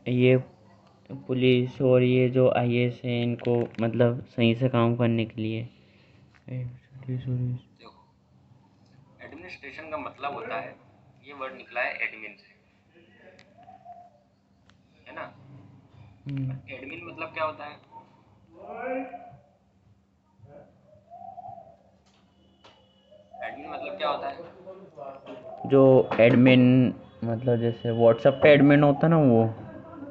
ये पुलिस और ये जो आईएएस है इनको मतलब सही से काम करने के लिए। देखो, एडमिनिस्ट्रेशन का मतलब होता है, ये वर्ड निकला है एडमिन से, है ना। एडमिन मतलब क्या होता है? एडमिन मतलब क्या होता है? जो एडमिन मतलब जैसे व्हाट्सएप पे एडमिन होता ना वो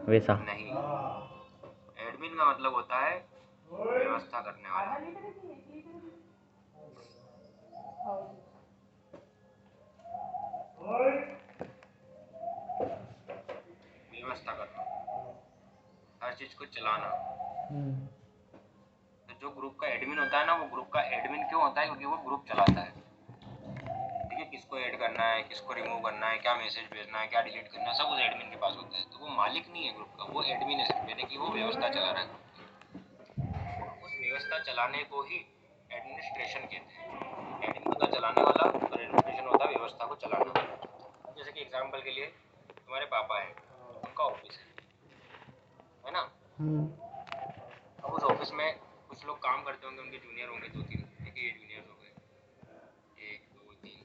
वैसा। नहीं, एडमिन का मतलब होता है व्यवस्था करने वाला। व्यवस्था करना, हर चीज को चलाना। तो जो ग्रुप का एडमिन होता है ना, वो ग्रुप का एडमिन क्यों होता है? क्योंकि वो ग्रुप चलाता है। ठीक है, किसको ऐड करना है, किसको रिमूव करना है, क्या मैसेज भेजना है, क्या डिलीट करना है, सब उस एडमिन के पास होता है। तो वो मालिक नहीं है ग्रुप का, वो एडमिन है सिर्फ, यानी कि वो व्यवस्था चला रहा है ग्रुप की। और उस व्यवस्था चलाने को ही एडमिनिस्ट्रेशन कहते हैं। एडमिन होता है चलाने वाला और एडमिनिस्ट्रेशन होता है व्यवस्था को चलाना। अब जैसे कि एग्जाम्पल के लिए तुम्हारे पापा है, उनका ऑफिस है ना। अब उस ऑफिस में कुछ लोग काम करते होंगे, उनके जूनियर होंगे दो तीन, ठीक है, ये जूनियर्स हो गए, एक दो तीन,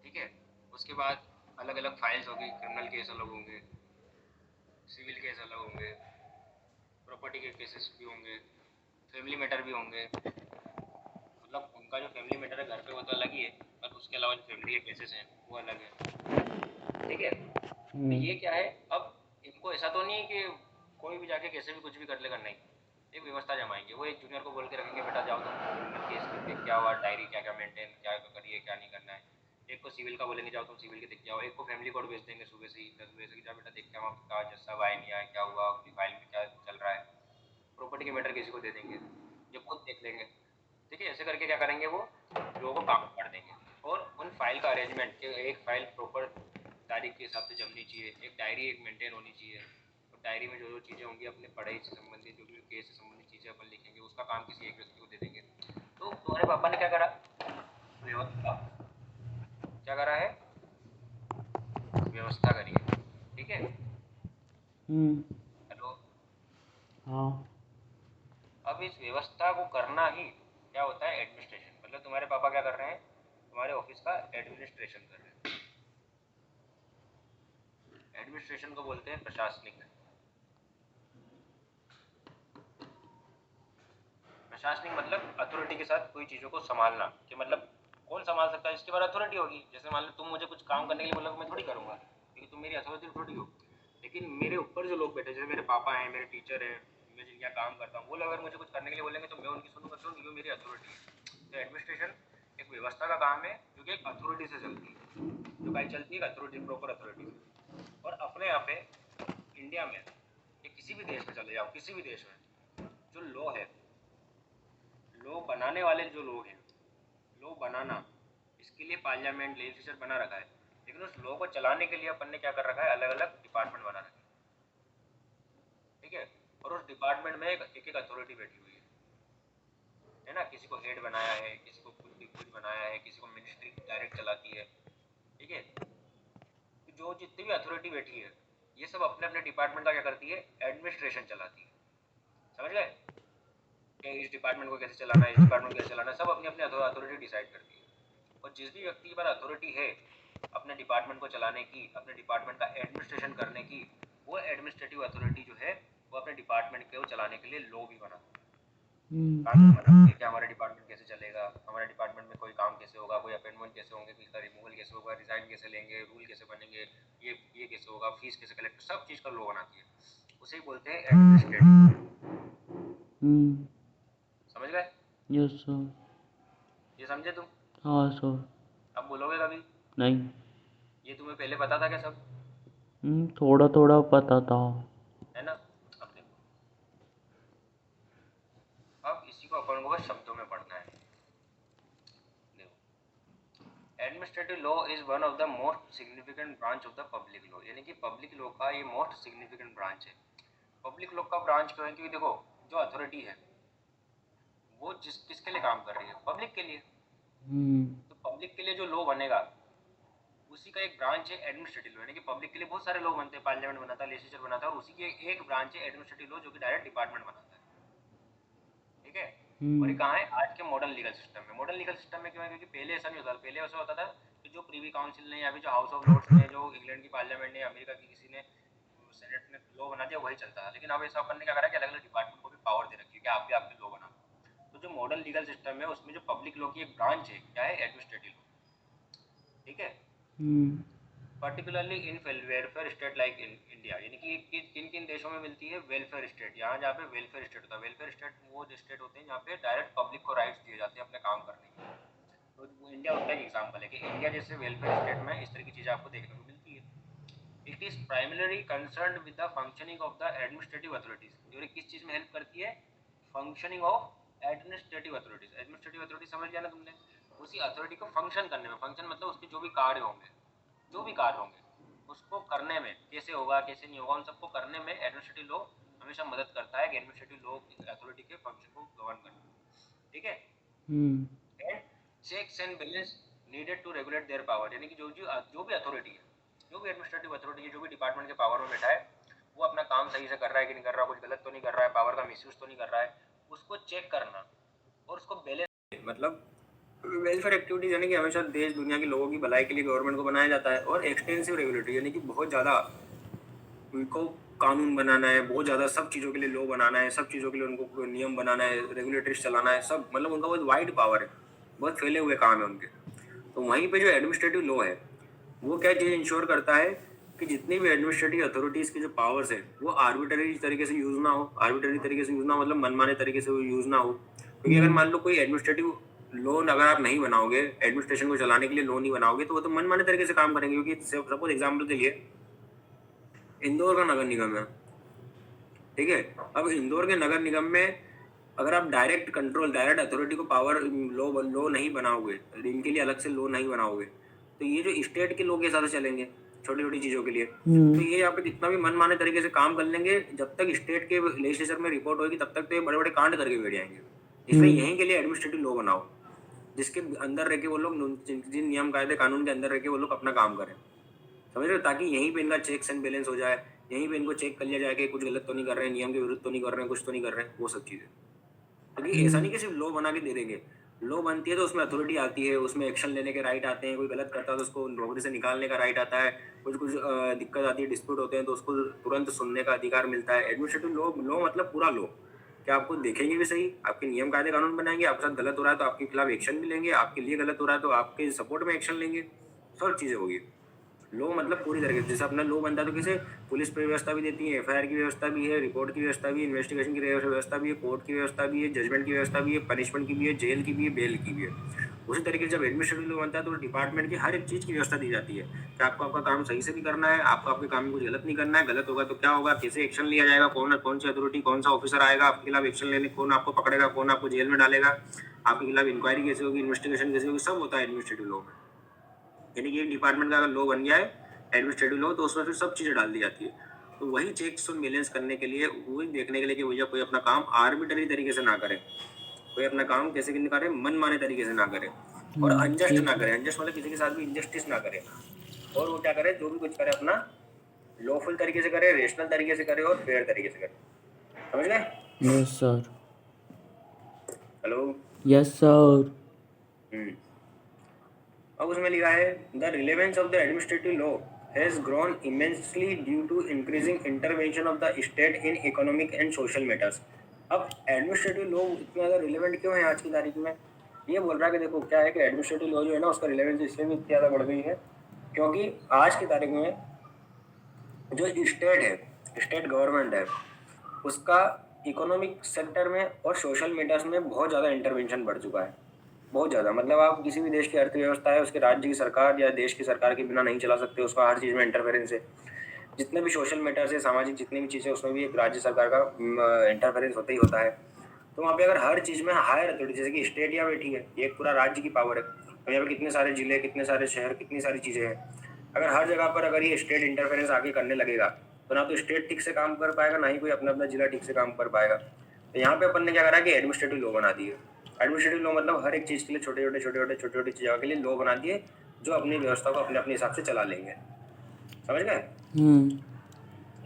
ठीक है। उसके बाद अलग अलग फाइल्स होगी, क्रिमिनल केस अलग होंगे, सिविल केस अलग होंगे, प्रॉपर्टी के केसेस भी होंगे, फैमिली मैटर भी होंगे। मतलब उनका जो फैमिली मैटर है घर पे वो तो अलग ही है, पर उसके अलावा जो फैमिली के केसेस हैं वो अलग है, ठीक है। तो ये क्या है, अब इनको ऐसा तो नहीं है कि कोई भी जाके कैसे भी कुछ भी कर लेगा, नहीं। एक व्यवस्था जमाएंगे, वो एक जूनियर को बोल के रखेंगे, बेटा जाओ तुम क्रिमिनल केस लिख के क्या हुआ, डायरी क्या क्या मेंटेन, क्या करिए क्या नहीं करना है। एक को सिविल का बोलेंगे, जाओ तुम सिविल के देख के आओ। एक को फैमिली कोर्ट भेज देंगे सुबह से ही 10 बजे से, जाओ बेटा देख के आओ आपका जज साहब आए नहीं आए, क्या हुआ, अपनी फाइल में क्या चल रहा है। प्रॉपर्टी के मैटर किसी को दे देंगे, जो खुद देख लेंगे। ठीक है, ऐसे करके क्या करेंगे, वो लोगों को काम कर देंगे। और उन फाइल का अरेंजमेंट, एक फाइल प्रॉपर तारीख के हिसाब से जमनी चाहिए, एक डायरी एक मेंटेन होनी चाहिए। और डायरी में जो जो चीज़ें होंगी अपने पढ़ाई से संबंधित, जो भी केस से संबंधित चीज़ें अपन लिखेंगे, उसका काम किसी एक व्यक्ति को दे देंगे। तो तुम्हारे पापा ने क्या करा, व्यवस्था, क्या करा है, व्यवस्था करी है, ठीक है। हेलो। हाँ। अब इस व्यवस्था को करना ही क्या होता है, एडमिनिस्ट्रेशन। मतलब तुम्हारे पापा क्या कर रहे हैं, तुम्हारे ऑफिस का एडमिनिस्ट्रेशन कर रहे हैं। एडमिनिस्ट्रेशन को बोलते हैं प्रशासनिक। प्रशासनिक मतलब अथॉरिटी के साथ कोई चीज़ों को संभालना, कि मतलब कौन संभाल सकता है, इसके बाद अथॉरिटी होगी। जैसे मान लो तुम मुझे कुछ काम करने के लिए बोलोगे, मैं थोड़ी करूँगा, क्योंकि तुम मेरी अथॉरिटी थोड़ी हो। लेकिन मेरे ऊपर जो लोग बैठे, जैसे मेरे पापा हैं, मेरे टीचर हैं, मैं जिनके यहाँ काम करता हूँ, वो लोग अगर मुझे कुछ करने के लिए बोलेंगे तो मैं उनकी सुनूंगा, क्यों? क्योंकि मेरी अथॉरिटी है। तो एडमिनिस्ट्रेशन एक व्यवस्था का काम है, जो कि एक अथॉरिटी से चलती है। जो गाइड चलती है अथॉरिटी, प्रॉपर अथॉरिटी से। और अपने यहाँ पे इंडिया में या किसी भी देश में चले जाओ, किसी भी देश में जो लॉ है, लॉ बनाने वाले जो लोग हैं, लॉ बनाना, इसके लिए पार्लियामेंट लेजिस्लेचर बना रखा है। लेकिन उस लॉ को चलाने के लिए अपन ने क्या कर रखा है, अलग अलग डिपार्टमेंट बना रखे हैं, ठीक है। और उस डिपार्टमेंट में एक एक अथॉरिटी बैठी हुई है ना। किसी को हेड बनाया है, किसी को कुछ बनाया है, किसी को मिनिस्ट्री डायरेक्ट चलाती है, ठीक है। तो जो जितनी भी अथॉरिटी बैठी है, ये सब अपने अपने डिपार्टमेंट का क्या करती है, एडमिनिस्ट्रेशन चलाती है। समझ गए कि इस डिपार्टमेंट को कैसे चलाना है, इस डिपार्टमेंट को कैसे चलाना है, सब अपनी अपनी अथॉरिटी डिसाइड करती है। और जिस भी व्यक्ति के पास अथॉरिटी है अपने डिपार्टमेंट को चलाने की, अपने डिपार्टमेंट का एडमिनिस्ट्रेशन करने की, वो एडमिनिस्ट्रेटिव अथॉरिटी जो है, वो अपने डिपार्टमेंट को चलाने के लिए लॉ भी बनाती है, कानून बनाती है कि हमारा डिपार्टमेंट कैसे चलेगा, हमारे डिपार्टमेंट में कोई काम कैसे होगा, कोई अपॉइंटमेंट कैसे होंगे, किसका रिमूवल कैसे होगा, रिजाइन कैसे लेंगे, रूल कैसे बनेंगे, ये कैसे होगा, फीस कैसे कलेक्ट, सब चीज़ का लॉ बनाती है। उसे ही बोलते हैं एडमिनिस्ट्रेटिव। समझ गए? Yes sir. ये समझे तुम? हाँ सर। अब बोलोगे कभी? नहीं। ये तुम्हें पहले पता था क्या सब? थोड़ा थोड़ा पता था। है ना। अब देखो, अब इसी को अपन को बस शब्दों में पढ़ना है। देखो, administrative law is one of the most significant branch of the public law, यानी कि पब्लिक लॉ का ये मोस्ट सिग्निफिकेंट ब्रांच है। पब्लिक लॉ का ब्रांच क्यों है? क्योंकि देखो, जो अथॉरिटी है वो किसके लिए काम कर रही है, पब्लिक के लिए। हम्म। तो पब्लिक के लिए जो लॉ बनेगा, उसी का एक ब्रांच है एडमिनिस्ट्रेटिव लॉ, यानी कि पब्लिक के लिए बहुत सारे लॉ बनते हैं, पार्लियामेंट बनाता है, लेजिस्लेचर बनाता है, और उसी की एक ब्रांच है एडमिनिस्ट्रेटिव लॉ जो कि डायरेक्ट डिपार्टमेंट बनाता है। ठीक है। और ये कहाँ है? आज के मॉडर्न लीगल सिस्टम में। मॉडर्न लीगल सिस्टम में क्यों है? क्योंकि पहले ऐसा नहीं होता था। पहले ऐसा होता था कि जो प्रीवी काउंसिल ने या फिर जो हाउस ऑफ लॉर्ड्स ने, जो इंग्लैंड की पार्लियामेंट ने, अमेरिका की किसी ने, सेनेट ने लॉ बना दिया, वही चलता था। लेकिन अब ऐसा अपन ने क्या करा कि अलग अलग डिपार्टमेंट को भी पावर दे रखी है कि आप भी आपके लॉ बना। तो जो मॉडर्न लीगल सिस्टम है उसमें जो पब्लिक लॉ की एक ब्रांच है, क्या है? Administrative law. ठीक है। Particularly in welfare state like in India, यानी कि किन किन देशों में मिलती है? Welfare state. यहाँ जहाँ पे वेलफेयर स्टेट होता है, वेलफेयर स्टेट वो स्टेट होते हैं जहाँ पे डायरेक्ट पब्लिक को राइट्स दिए जाते हैं अपने काम करने के। तो इंडिया उसका एक एग्जाम्पल है कि इंडिया जैसे वेलफेयर स्टेट में इस तरह की चीज़ें आपको देखने को मिलती है। It is primary concern with the functioning of the administrative authorities. और किस चीज़ में हेल्प करती है? Functioning of administrative authorities. Administrative authority समझ लिया ना तुमने? उसी अथॉरिटी को फंक्शन करने में, फंक्शन मतलब उसके जो भी कार्य होंगे, जो भी कार्य होंगे उसको करने में, कैसे होगा कैसे नहीं होगा, उन सबको करने में एडमिनिस्ट्रेटिव लॉ हमेशा मदद करता है कि एडमिनिस्ट्रेटिव लॉ अथॉरिटी के फंक्शन को गवर्न करना। ठीक है। And checks and balance needed to regulate their power, यानी कि जो भी अथॉरिटी है, जो भी एडमिनिस्ट्रेटिव अथॉरिटी है, जो भी डिपार्टमेंट के पावर में बैठा है, वो अपना काम सही से कर रहा है कि नहीं कर रहा, कुछ गलत तो नहीं कर रहा है, पावर का मिसयूज तो नहीं कर रहा है, उसको चेक करना और उसको बैलेंस, मतलब वेलफेयर एक्टिविटीज, यानी कि हमेशा देश दुनिया के लोगों की भलाई के लिए गवर्नमेंट को बनाया जाता है। और एक्सटेंसिव रेगुलेटरी, यानी कि बहुत ज़्यादा उनको कानून बनाना है, बहुत ज़्यादा सब चीज़ों के लिए लॉ बनाना है, सब चीज़ों के लिए उनको नियम बनाना है, रेगुलेटरीज चलाना है, सब मतलब उनका बहुत वाइड पावर है, बहुत फैले हुए काम है उनके। तो वहीं पे जो एडमिनिस्ट्रेटिव लॉ है वो क्या चीज़ इंश्योर करता है कि जितनी भी एडमिनिस्ट्रेटिव अथॉरिटीज़ की जो पावर्स है वो आर्बिट्ररी तरीके से यूज़ ना हो। आर्बिट्ररी तरीके से यूज़ ना हो मतलब मनमाने तरीके से वो यूज़ ना हो। क्योंकि अगर मान लो कोई एडमिनिस्ट्रेटिव लॉ अगर आप नहीं बनाओगे, एडमिनिस्ट्रेशन को चलाने के लिए लॉ नहीं बनाओगे, तो वो तो मनमाने तरीके से काम करेंगे। क्योंकि सपोज एग्जाम्पल के लिए इंदौर का नगर निगम है, ठीक है। अब इंदौर के नगर निगम में अगर आप डायरेक्ट कंट्रोल, डायरेक्ट अथॉरिटी को पावर लो नहीं बनाओगे, इनके लिए अलग से लो नहीं बनाओगे, तो ये जो स्टेट के लोग के साथ चलेंगे छोटी छोटी चीज़ों के लिए, तो ये यहाँ पे कितना भी मनमाने तरीके से काम कर लेंगे, जब तक स्टेट के लेजिस्लेचर में रिपोर्ट होगी तब तक तो ये बड़े बड़े कांड करके बैठ जाएंगे। इसलिए यहीं के लिए एडमिनिस्ट्रेटिव लॉ बनाओ, जिसके अंदर रह के वो लोग, जिन नियम कायदे कानून के अंदर रह के वो लोग अपना काम करें, समझ रहे हो? ताकि यहीं पे इनका चेक्स एंड बैलेंस हो जाए, यहीं पे इनको चेक कर लिया जाए कि कुछ गलत तो नहीं कर रहे हैं, नियम के विरुद्ध तो नहीं कर रहे हैं, कुछ तो नहीं कर रहे हैं, वो सब चीज़ें। क्योंकि ऐसा नहीं कि सिर्फ लॉ बना के दे देंगे, लॉ बनती है तो उसमें अथॉरिटी आती है, उसमें एक्शन लेने के राइट आते हैं, कोई गलत करता है तो उसको नौकरी से निकालने का राइट आता है, कुछ कुछ दिक्कत आती है, डिस्प्यूट होते हैं तो उसको तुरंत सुनने का अधिकार मिलता है। एडमिनिस्ट्रेटिव लॉ, लॉ मतलब पूरा लॉ, क्या आपको देखेंगे भी सही, आपके नियम कायदे कानून बनाएंगे, आपके साथ गलत हो रहा है तो आपके खिलाफ एक्शन भी लेंगे, आपके लिए गलत हो रहा है तो आपके सपोर्ट में एक्शन लेंगे, सब चीज़ें होगी। लो मतलब पूरी तरीके से, जैसे अपना लो बनता है तो किसे पुलिस पे व्यवस्था भी देती है, एफआईआर की व्यवस्था भी है, रिपोर्ट की व्यवस्था भी है, इन्वेस्टिगेशन की व्यवस्था भी है, कोर्ट की व्यवस्था भी है, जजमेंट की व्यवस्था भी है, पनिशमेंट की भी है, जेल की भी है, बेल की भी है। उसी तरीके से जब एडमिनिस्ट्रेटिव लॉ बनता है तो डिपार्टमेंट की हर एक चीज़ की व्यवस्था दी जाती है कि आपको आपका काम सही से भी करना है, आपको आपके काम में कुछ गलत नहीं करना है, गलत होगा तो क्या होगा, कैसे एक्शन लिया जाएगा, कौन सी अथॉरिटी, कौन सा ऑफिसर आएगा आपके खिलाफ एक्शन लेने, कौन आपको पकड़ेगा, कौन आपको जेल में डालेगा, आपके खिलाफ इंक्वायरी कैसे होगी, इन्वेस्टिगेशन कैसे होगी, सब होता है एडमिनिस्ट्रेटिव लॉ में। यानी कि एक डिपार्टमेंट का अगर लॉ बन गया है एडमिनिस्ट्रेटिव लॉ, तो उसमें फिर सब चीज़ें डाल दी जाती है। तो वही चेक्स और बैलेंस करने के लिए, वही देखने के लिए कि भैया कोई अपना काम आर्बिट्ररी तरीके से ना करे, कोई अपना काम कैसे कि करे, मनमाने तरीके से ना करे, और अनजस्ट ना करे। अनजस्ट मतलब किसी के साथ भी इनजस्टिस ना करे, और वो क्या करे, जो भी कुछ करे अपना लॉफुल तरीके से करे, रेशनल तरीके से करे और फेयर तरीके से करे। समझ गए? Yes sir. Hello. Yes sir. अब उसमें लिखा है the relevance of the administrative law has grown immensely due to increasing intervention of the state in economic and social matters. अब एडमिनिस्ट्रेटिव लॉ इतना ज़्यादा रिलेवेंट क्यों है आज की तारीख में? ये बोल रहा है कि देखो क्या है कि एडमिनिस्ट्रेटिव लॉ जो है ना, उसका रिलेवेंस इसलिए भी इतनी ज़्यादा बढ़ गई है क्योंकि आज की तारीख में जो स्टेट है, स्टेट गवर्नमेंट है, उसका इकोनॉमिक सेक्टर में और सोशल मैटर्स में बहुत ज़्यादा इंटरवेंशन बढ़ चुका है, बहुत ज़्यादा। मतलब आप किसी भी देश की अर्थव्यवस्था है, उसके राज्य की सरकार या देश की सरकार के बिना नहीं चला सकते, उसका हर चीज़ में इंटरफेरेंस है। जितने भी सोशल मैटर्स है, सामाजिक जितनी भी चीज़ें, उसमें भी एक राज्य सरकार का इंटरफेरेंस होता ही होता है। तो वहाँ पे अगर हर चीज़ में हायर अथॉरिटी, जैसे कि स्टेट यहाँ बैठी है, ये एक पूरा राज्य की पावर है, तो यहाँ पे कितने सारे जिले, कितने सारे शहर, कितनी सारी चीज़ें हैं। अगर हर जगह पर अगर ये स्टेट इंटरफेरेंस आगे करने लगेगा तो ना तो स्टेट ठीक से काम कर पाएगा, ना ही कोई अपना अपना जिला ठीक से काम कर पाएगा। तो यहाँ पे अपन ने क्या करा कि एडमिनिस्ट्रेटिव लॉ बना दिए। एडमिनिस्ट्रेटिव लॉ मतलब हर एक चीज़ के लिए छोटे छोटे चीज़ों के लिए लॉ बना दिए, जो अपनी व्यवस्था को अपने अपने हिसाब से चला लेंगे। समझ गए?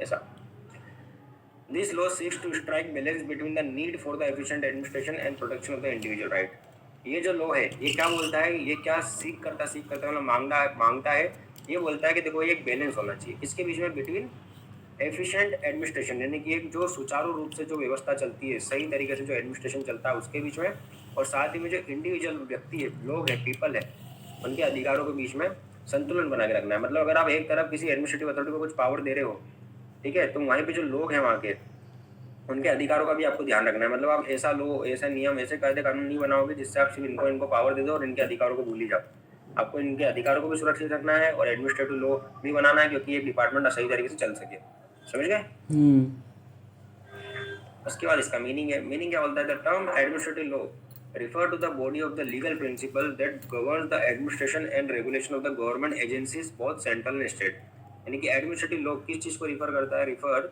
ऐसा This law seeks to strike balance between the need for the efficient administration and protection of the individual right. ये जो लॉ है ये क्या बोलता है, ये क्या सीख करता मतलब मांगता है, ये बोलता है कि देखो ये एक बैलेंस होना चाहिए इसके बीच में बिटवीन एफिशिएंट एडमिनिस्ट्रेशन, यानी कि एक जो सुचारू रूप से जो व्यवस्था चलती है, सही तरीके से जो एडमिनिस्ट्रेशन चलता है उसके बीच में, और साथ ही में जो इंडिविजुअल व्यक्ति है, लोग है, पीपल है, उनके अधिकारों के बीच में संतुलन बना के रखना है। मतलब अगर आप एक तरफ किसी एडमिनिस्ट्रेटिव अथॉरिटी को कुछ पावर दे रहे हो, ठीक है, तो वहीं पे जो लोग हैं वहाँ के, उनके अधिकारों का भी आपको ध्यान रखना है। मतलब आप ऐसा लो, ऐसा नियम, ऐसे कायदे कानून नहीं बनाओगे जिससे आप सिर्फ इनको पावर दे दो और इनके अधिकारों को भूल ही जाओ। आपको इनके अधिकारों को भी सुरक्षित रखना है और एडमिनिस्ट्रेटिव लॉ भी बनाना है, क्योंकि ये डिपार्टमेंट सही तरीके से चल सके। समझ गए? उसके बाद इसका मीनिंग है, मीनिंग क्या बोलता है? The term administrative law refer to the body of the legal principle that governs the administration and regulation of the government agencies both central and state। यानी कि एडमिनिस्ट्रेटिव लॉ किस चीज को रिफर करता है? Refer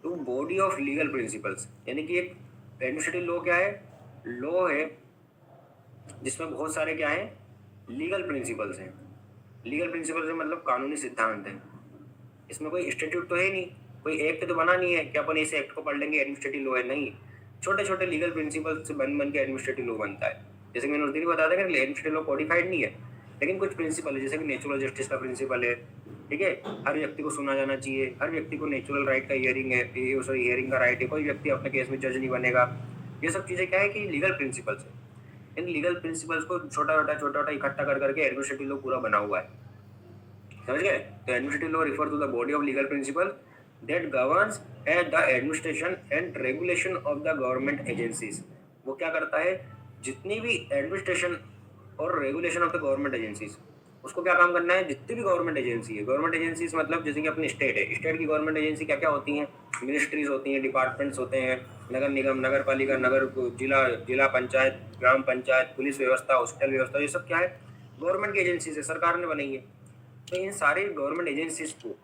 to body of legal principles. यानी कि एक एडमिनिस्ट्रेटिव लॉ क्या है? लॉ है जिसमें बहुत सारे क्या है? लीगल प्रिंसिपल्स हैं। लीगल प्रिंसिपल्स है मतलब कानूनी सिद्धांत है। इसमें कोई इंस्टीट्यूट तो है नहीं, कोई एक्ट तो बना नहीं है कि अपन इस एक्ट को पढ़ लेंगे एडमिनिस्ट्रेटिव लॉ है, नहीं। छोटे छोटे लीगल प्रिंसिपल से बन के एडमिनिस्ट्रेटिव लॉ बनता है। जैसे कि मैंने उस दिन बताया था कि एडमिनिस्ट्रेटिव लॉ कोडिफाइड नहीं है, लेकिन कुछ प्रिंसिपल है, जैसे कि नेचुरल जस्टिस का प्रिंसिपल है, ठीक है, हर व्यक्ति को सुना जाना चाहिए, हर व्यक्ति को नेचुरल राइट का हियरिंग है, हियरिंग का राइट है, कोई व्यक्ति अपने केस में जज नहीं बनेगा। ये सब चीज़ें क्या है कि लीगल प्रिंसिपल्स है। इन लीगल प्रिंसिपल्स को छोटा छोटा इकट्ठा कर करके एडमिनिस्ट्रेटिव लॉ पूरा बना हुआ है। समझ गए? तो administrative law refer to the body of legal principle that governs the administration and regulation of the government agencies। वो क्या करता है? जितनी भी एडमिनिस्ट्रेशन और regulation of the government agencies, उसको क्या काम करना है? जितनी भी गवर्नमेंट एजेंसी है, गवर्नमेंट एजेंसीज मतलब जैसे कि अपनी स्टेट है, स्टेट की गवर्नमेंट एजेंसी क्या क्या होती हैं? मिनिस्ट्रीज होती हैं, डिपार्टमेंट्स होते हैं, नगर निगम, नगर पालिका, नगर जिला पंचायत, ग्राम पंचायत, पुलिस व्यवस्था, हॉस्पिटल व्यवस्था, ये सब क्या है? गवर्नमेंट की एजेंसीज है, सरकार ने बनाई है। तो इन सारी गवर्नमेंट एजेंसीज को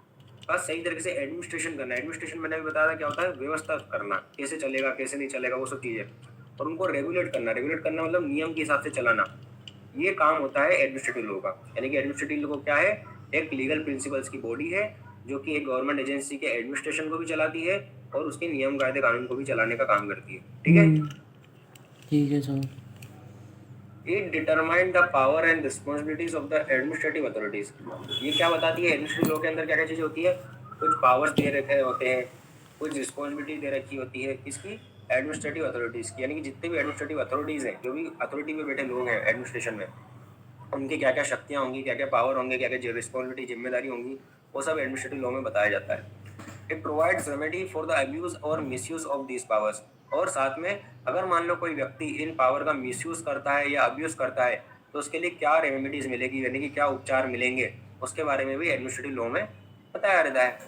बस सही तरीके से एडमिनिस्ट्रेशन करना है। एडमिनिस्ट्रेशन मैंने भी बताया था क्या होता है? व्यवस्था करना, कैसे चलेगा कैसे नहीं चलेगा वो सब चीज़ें, और उनको रेगुलेट करना मतलब नियम के हिसाब से चलाना। ये काम होता है एडमिनिस्ट्रेटिव लॉ का। यानी कि एडमिनिस्ट्रेटिव लॉ क्या है? एक लीगल प्रिंसिपल्स की बॉडी है जो कि एक गवर्नमेंट एजेंसी के एडमिनिस्ट्रेशन को भी चलाती है और उसके नियम कायदे कानून को भी चलाने का काम करती है। ठीक है? ठीक है sir. It determine the power and responsibilities of the administrative authorities। ये क्या बताती है? एडमिनिस्ट्रेटिव लॉ के अंदर क्या क्या चीज़ होती है? कुछ पावर्स दे रखे होते हैं, कुछ रिस्पॉन्सिबिलिटी दे रखी होती है, किसकी? एडमिनिस्ट्रेटिव अथॉरिटीज़ की। यानी कि जितने भी एडमिनिस्ट्रेटिव अथॉरिटीज़ हैं, जो भी अथॉरिटी में बैठे लोग हैं एडमिनिस्ट्रेशन में, उनकी क्या क्या शक्तियाँ होंगी, क्या क्या पावर होंगे, क्या क्या रिस्पॉन्सिबिलिटी जिम्मेदारी होंगी, वो सब एडमिनिस्ट्रेटिव लॉ में बताया जाता है। It provides remedy for the abuse और मिसयूज ऑफ दिस पावर्स। और साथ में अगर मान लो कोई व्यक्ति इन पावर का मिसयूज करता है या अब्यूज करता है तो उसके लिए क्या रेमेडीज मिलेगी, यानी कि क्या उपचार मिलेंगे, उसके बारे में भी एडमिनिस्ट्रेटिव लॉ में बताया रहता है।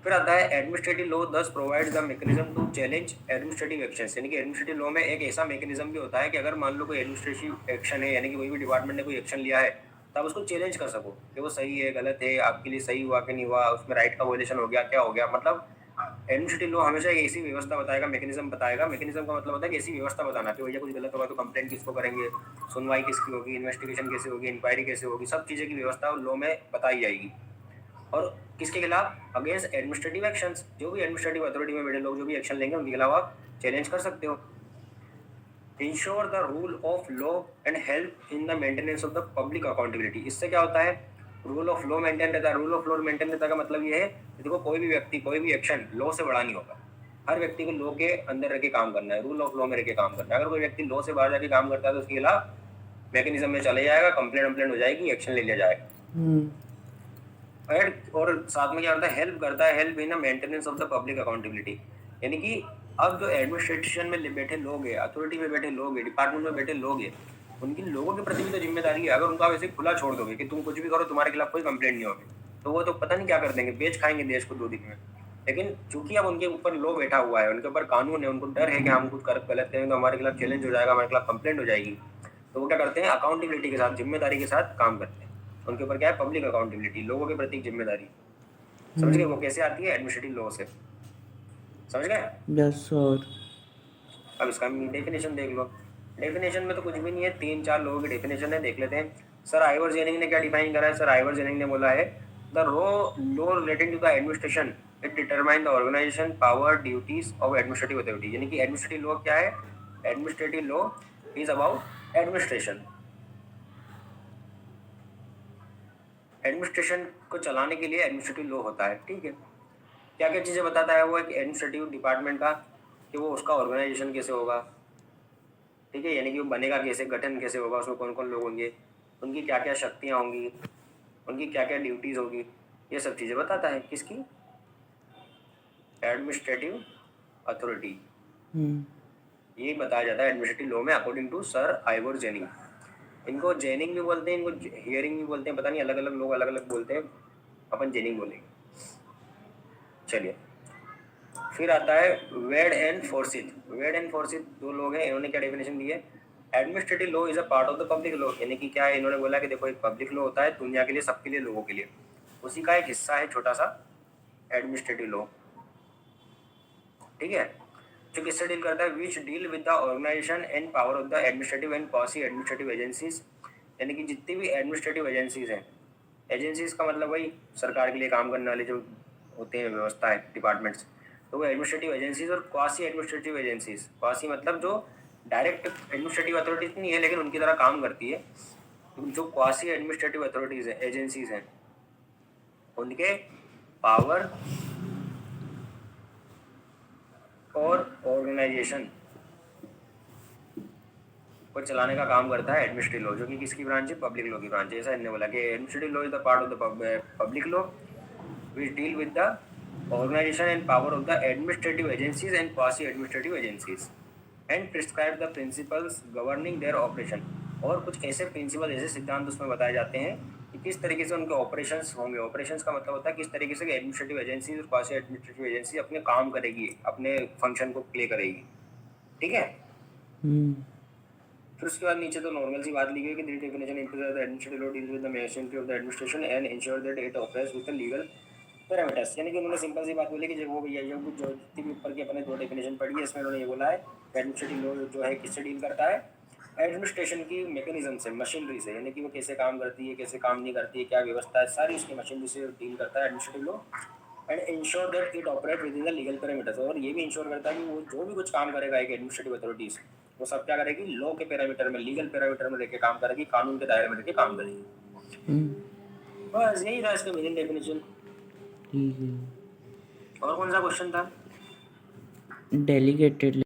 फिर आता है administrative law thus provides the mechanism to challenge administrative actions. यानी कि एडमिनिस्ट्रेटिव लॉ में एक ऐसा मैकेनिज्म भी होता है कि अगर मान लो कोई एडमिनिस्ट्रेटिव एक्शन है, यानी कि कोई भी डिपार्टमेंट ने कोई एक्शन लिया है, तो आप उसको चैलेंज कर सको कि वो सही है, गलत है, आपके लिए सही हुआ कि नहीं हुआ, उसमें राइट का वायलेशन हो गया, क्या हो गया। मतलब एडमिनिस्ट्रेटिव लॉ हमेशा एक ऐसी व्यवस्था बताएगा, मैकेनिज्म बताएगा। मैकेनिज्म का मतलब होता है कि ऐसी व्यवस्था बताना कि भैया कुछ गलत होगा तो कंप्लेंट किसको करेंगे, सुनवाई किसकी होगी, इन्वेस्टिगेशन कैसे होगी, इंक्वायरी कैसे होगी, सब चीज़ें की व्यवस्था लॉ में बताई जाएगी। और किसके खिलाफ? Against administrative actions. जो भी एडमिनिस्ट्रेटिव अथॉरिटी में बैठे लोग जो भी एक्शन लेंगे उनके खिलाफ आप चैलेंज कर सकते हो। Ensure the rule of law and help in the maintenance of the public accountability. इससे क्या होता है? रूल ऑफ लॉ मेंटेन रहता है। रूल ऑफ लॉ मेंटेन रहता का मतलब ये है कि देखो कोई भी व्यक्ति कोई भी एक्शन लॉ से बड़ा नहीं होगा। हर व्यक्ति को लॉ के अंदर रह के काम करना है, रूल ऑफ लॉ में रह के काम करना है। अगर कोई व्यक्ति लॉ से बाहर जाके काम करता है तो उसके खिलाफ मैकेनिज्म में चले जाएगा, कंप्लेंट हो जाएगी, एक्शन ले लिया जाएगा। और साथ में क्या करता है? हेल्प करता है, help in the maintenance of the public accountability. यानी कि अब जो एडमिनिस्ट्रेशन में बैठे लोग हैं, अथॉरिटी में बैठे लोग हैं, डिपार्टमेंट में बैठे लोग हैं, उनकी लोगों के प्रति भी तो जिम्मेदारी है। अगर उनको आप ऐसे खुला छोड़ दोगे कि तुम कुछ भी करो, तुम्हारे खिलाफ कोई कंप्लेंट नहीं होगी, तो वो तो पता नहीं क्या कर देंगे, बेच खाएंगे देश को 2 दिन में। लेकिन चूंकि अब उनके ऊपर लॉ बैठा हुआ है, उनके ऊपर कानून है, उनको डर है कि हम कुछ गलत करेंगे तो हमारे खिलाफ चैलेंज हो जाएगा, हमारे खिलाफ कंप्लेंट हो जाएगी, तो वो क्या करते हैं? अकाउंटेबिलिटी के साथ, जिम्मेदारी के साथ काम करते हैं। उनके ऊपर क्या है? पब्लिक अकाउंटेबिलिटी, लोगों के प्रति जिम्मेदारी। समझ गए? वो कैसे आती है? एडमिनिस्ट्रेटिव लॉ से। समझ गए? Yes sir. अब इसका डेफिनेशन देख लो। डेफिनेशन में तो कुछ भी नहीं है, 3-4 लोगों की डेफिनेशन है, देख लेते हैं। सर आइवर जेनिंग ने क्या डिफाइन करा है? सर आइवर जेनिंग ने बोला है the law relating to the administration it determine the organisation power duties of administrative authority. यानी कि एडमिनिस्ट्रेटिव लॉ क्या है? Administrative law is about administration. Administration को चलाने के लिए एडमिनिस्ट्रेटिव लॉ होता है, ठीक है। क्या क्या चीज़ें बताता है वो एक एडमिनिस्ट्रेटिव डिपार्टमेंट का, कि वो उसका ऑर्गेनाइजेशन कैसे होगा, ठीक है, यानी कि वो बनेगा कैसे, गठन कैसे होगा, उसमें कौन कौन लोग होंगे, उनकी क्या क्या शक्तियाँ होंगी, उनकी क्या क्या ड्यूटीज़ होगी, ये सब चीज़ें बताता है। किसकी? Administrative authority. ये बताया जाता है एडमिनिस्ट्रेटिव लॉ में according to Sir Ivor Jennings. इनको जेनिंग भी बोलते हैं, इनको हियरिंग भी बोलते हैं, पता नहीं अलग अलग लोग अलग अलग बोलते हैं, अपन जेनिंग बोलेंगे। चलिए, फिर आता है Wade and Forsyth. Wade and Forsyth दो लोग हैं, इन्होंने क्या डेफिनेशन दी है? Administrative law is a part of the public law. यानी कि क्या है, इन्होंने बोला कि देखो एक पब्लिक लॉ होता है दुनिया के लिए, सबके लिए, लोगों के लिए, उसी का एक हिस्सा है छोटा सा एडमिनिस्ट्रेटिव लॉ, ठीक है, जो किससे डील करता है? Which deal with the organisation and power of the administrative and quasi administrative agencies. यानी कि जितनी भी एडमिनिस्ट्रेटिव एजेंसीज हैं, एजेंसीज का मतलब वही सरकार के लिए काम करने वाले जो होते हैं व्यवस्था है, डिपार्टमेंट्स, तो वो एडमिनिस्ट्रेटिव एजेंसीज और क्वासी एडमिनिस्ट्रेटिव एजेंसीज। क्वासी मतलब जो डायरेक्ट एडमिनिस्ट्रेटिव अथॉरिटीज नहीं है लेकिन उनकी तरह काम करती है, जो क्वासी एडमिनिस्ट्रेटिव अथॉरिटीज हैं, एजेंसीज हैं, उनके पावर और ऑर्गेनाइजेशन को चलाने का काम करता है एडमिनिस्ट्रेटिव लॉ, जो कि किसकी ब्रांच है? पब्लिक लॉ की ब्रांच है। ऐसा इन्होंने बोला कि administrative law is the part of the public law which deal with the organization and power of the administrative agencies and quasi-administrative agencies and prescribe the principles governing their operation। और कुछ ऐसे principal, ऐसे सिद्धांत उसमें बताए जाते हैं कि किस तरीके से उनके ऑपरेशंस होंगे। ऑपरेशंस का मतलब होता है किस तरीके से एडमिनिस्ट्रेटिव एजेंसी और क्वासी एडमिनिस्ट्रेटिव एजेंसी अपने काम करेगी, अपने फंक्शन को प्ले करेगी, ठीक है। फिर उसके बाद नीचे तो नॉर्मल सी बात ली गई कि the definition includes the administrative law deals with the machinery of the administration and ensure that it operates with the legal parameters. यानी कि उन्होंने सिंपल सी बात बोली कि जब वो भैया ये कुछ जो जितनी भी ऊपर की अपने दो डेफिनेशन पढ़ी है, इसमें उन्होंने ये बोला है एडमिनिस्ट्रेटिव लॉ जो है किससे डील करता है? एडमिनिस्ट्रेशन की मैकेनिज्म से, मशीनरी से, यानी कि वो कैसे काम करती है, कैसे काम नहीं करती है, क्या व्यवस्था है, सारी उसकी मशीनरी से डील करता है administrative law. And ensure that it operate with in the legal parameters. और ये भी इंश्योर करता है कि वो जो भी कुछ काम करेगा एक एडमिनिस्ट्रेटिव अथॉरिटीज, वो सब क्या करेगी? लॉ के पैरामीटर में, लीगल पैरामीटर में रहकर काम करेगी, कानून के दायरे में रहकर काम करेगी। बस यही था इसका मेन डेफिनेशन। ठीक है। और कौन सा क्वेश्चन था? डेलीगेटेड